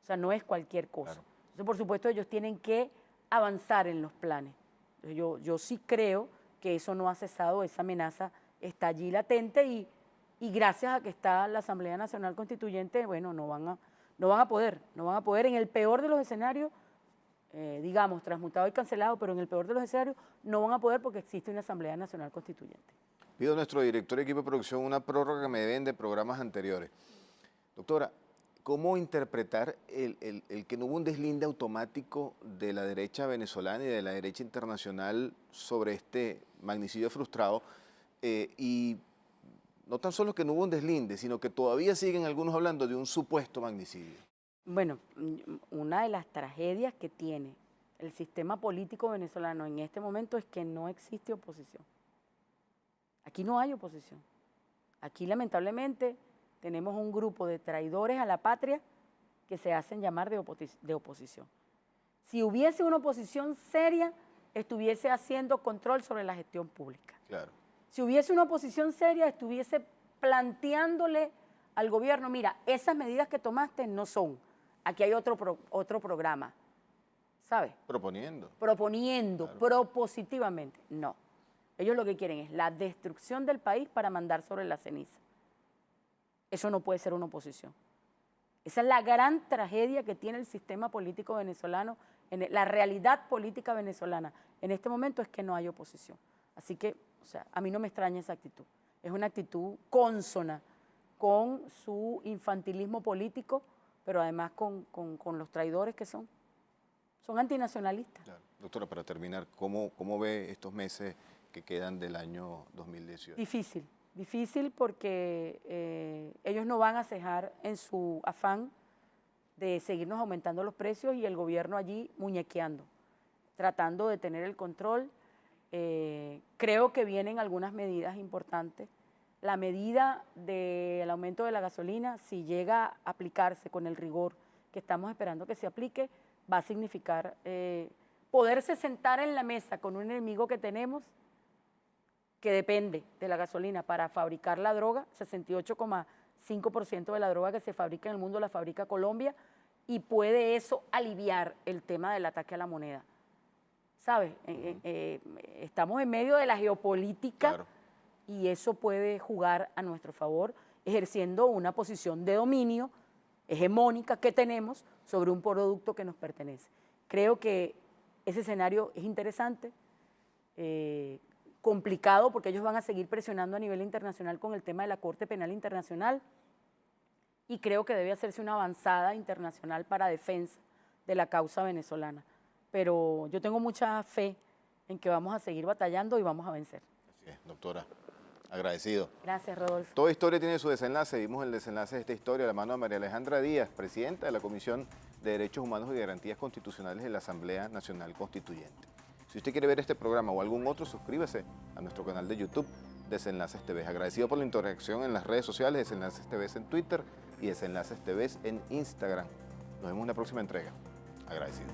o sea, no es cualquier cosa. Claro. Entonces, por supuesto, ellos tienen que avanzar en los planes. Entonces, yo sí creo que eso no ha cesado, esa amenaza está allí latente y gracias a que está la Asamblea Nacional Constituyente, bueno, no van a poder en el peor de los escenarios, digamos, transmutado y cancelado, pero en el peor de los escenarios no van a poder porque existe una Asamblea Nacional Constituyente. Pido a nuestro director de equipo de producción una prórroga que me deben de programas anteriores. Doctora, ¿cómo interpretar el que no hubo un deslinde automático de la derecha venezolana y de la derecha internacional sobre este magnicidio frustrado? Y no tan solo que no hubo un deslinde, sino que todavía siguen algunos hablando de un supuesto magnicidio. Bueno, una de las tragedias que tiene el sistema político venezolano en este momento es que no existe oposición. Aquí no hay oposición. Aquí lamentablemente tenemos un grupo de traidores a la patria que se hacen llamar de oposición. Si hubiese una oposición seria, estuviese haciendo control sobre la gestión pública. Claro. Si hubiese una oposición seria, estuviese planteándole al gobierno, mira, esas medidas que tomaste no son. Aquí hay otro programa, ¿sabes? Proponiendo. Proponiendo, claro, propositivamente. No. Ellos lo que quieren es la destrucción del país para mandar sobre la ceniza. Eso no puede ser una oposición. Esa es la gran tragedia que tiene el sistema político venezolano, la realidad política venezolana. En este momento es que no hay oposición. Así que, o sea, a mí no me extraña esa actitud. Es una actitud consona con su infantilismo político, pero además con los traidores que son antinacionalistas. Claro. Doctora, para terminar, ¿cómo ve estos meses que quedan del año 2018? Difícil porque ellos no van a cejar en su afán de seguirnos aumentando los precios y el gobierno allí muñequeando, tratando de tener el control. Creo que vienen algunas medidas importantes. La medida del aumento de la gasolina, si llega a aplicarse con el rigor que estamos esperando que se aplique, va a significar poderse sentar en la mesa con un enemigo que tenemos que depende de la gasolina para fabricar la droga. 68,5% de la droga que se fabrica en el mundo la fabrica Colombia, y puede eso aliviar el tema del ataque a la moneda. ¿Sabes? Estamos en medio de la geopolítica, claro, y eso puede jugar a nuestro favor, ejerciendo una posición de dominio hegemónica que tenemos sobre un producto que nos pertenece. Creo que ese escenario es interesante, complicado, porque ellos van a seguir presionando a nivel internacional con el tema de la Corte Penal Internacional, y creo que debe hacerse una avanzada internacional para defensa de la causa venezolana. Pero yo tengo mucha fe en que vamos a seguir batallando y vamos a vencer. Así es, doctora. Agradecido. Gracias, Rodolfo. Toda historia tiene su desenlace. Vimos el desenlace de esta historia a la mano de María Alejandra Díaz, presidenta de la Comisión de Derechos Humanos y Garantías Constitucionales de la Asamblea Nacional Constituyente. Si usted quiere ver este programa o algún otro, suscríbase a nuestro canal de YouTube, Desenlaces TV. Agradecido por la interacción en las redes sociales, Desenlaces TV en Twitter y Desenlaces TV en Instagram. Nos vemos en la próxima entrega. Agradecido.